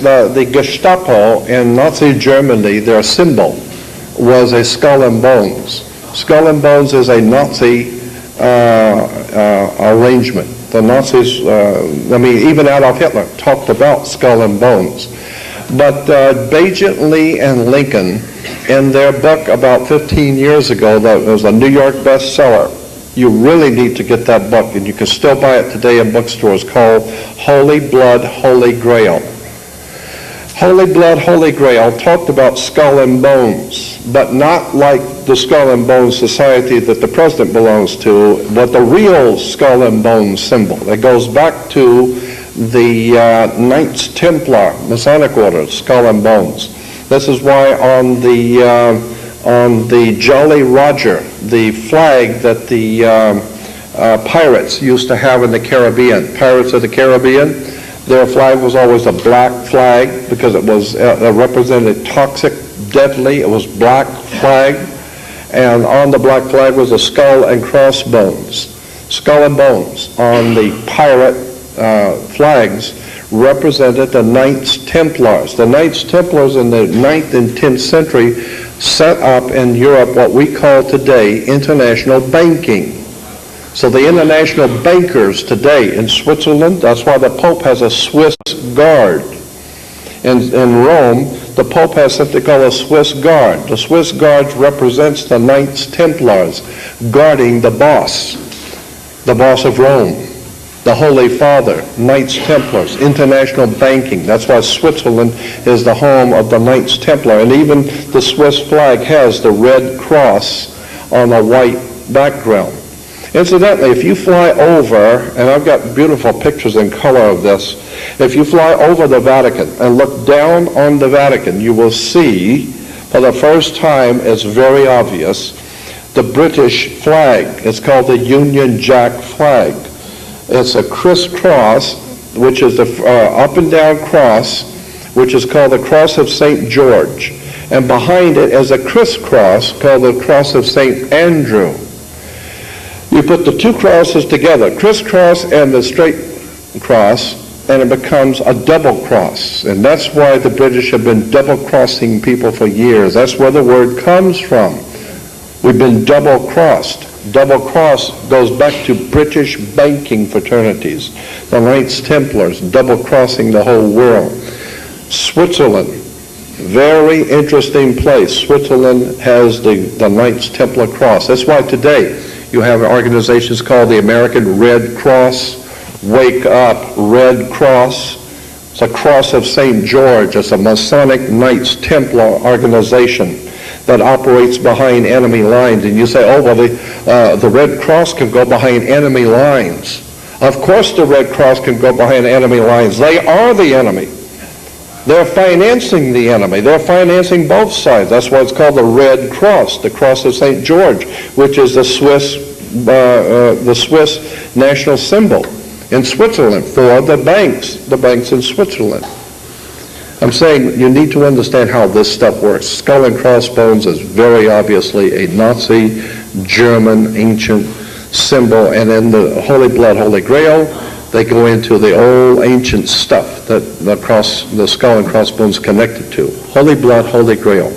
The Gestapo in Nazi Germany, their symbol was a skull and bones. Skull and bones is a Nazi arrangement. The Nazis, even Adolf Hitler talked about skull and bones. But Bagent Lee and Lincoln, in their book about 15 years ago, that was a New York bestseller, you really need to get that book, and you can still buy it today in bookstores, called Holy Blood, Holy Grail. Holy Blood, Holy Grail talked about skull and bones, but not like the skull and bones society that the president belongs to, but the real skull and bones symbol. It goes back to the Knights Templar Masonic Order, skull and bones. This is why on the Jolly Roger, the flag that the pirates used to have in the Caribbean, Pirates of the Caribbean, their flag was always a black flag because it was represented toxic, deadly. It was black flag, and on the black flag was a skull and crossbones. Skull and bones on the pirate flags represented the Knights Templars. The Knights Templars in the 9th and 10th century set up in Europe what we call today international banking. So the international bankers today in Switzerland, that's why the Pope has a Swiss guard. In Rome, the Pope has something called a Swiss guard. The Swiss guard represents the Knights Templars guarding the boss of Rome, the Holy Father, Knights Templars, international banking. That's why Switzerland is the home of the Knights Templar. And even the Swiss flag has the red cross on a white background. Incidentally, if you fly over, and I've got beautiful pictures in color of this, if you fly over the Vatican and look down on the Vatican, you will see, for the first time, it's very obvious, the British flag. It's called the Union Jack flag. It's a crisscross, which is the up and down cross, which is called the Cross of St. George. And behind it is a crisscross called the Cross of St. Andrew. You put the two crosses together, crisscross and the straight cross, and it becomes a double cross. And that's why the British have been double-crossing people for years. That's where the word comes from. We've been double-crossed. Double-cross goes back to British banking fraternities. The Knights Templars double-crossing the whole world. Switzerland, very interesting place. Switzerland has the Knights Templar cross. That's why today you have organizations called the American Red Cross, Wake Up Red Cross. It's a Cross of St. George. It's a Masonic Knights Templar organization that operates behind enemy lines. And you say, oh, well, the Red Cross can go behind enemy lines. Of course the Red Cross can go behind enemy lines. They are the enemy. They're financing the enemy. They're financing both sides. That's why it's called the Red Cross, the Cross of St. George, which is the Swiss national symbol in Switzerland for the banks in Switzerland. I'm saying you need to understand how this stuff works. Skull and crossbones is very obviously a Nazi German ancient symbol, and in the Holy Blood, Holy Grail, they go into the old ancient stuff that the skull and crossbones connected to. Holy Blood, Holy Grail.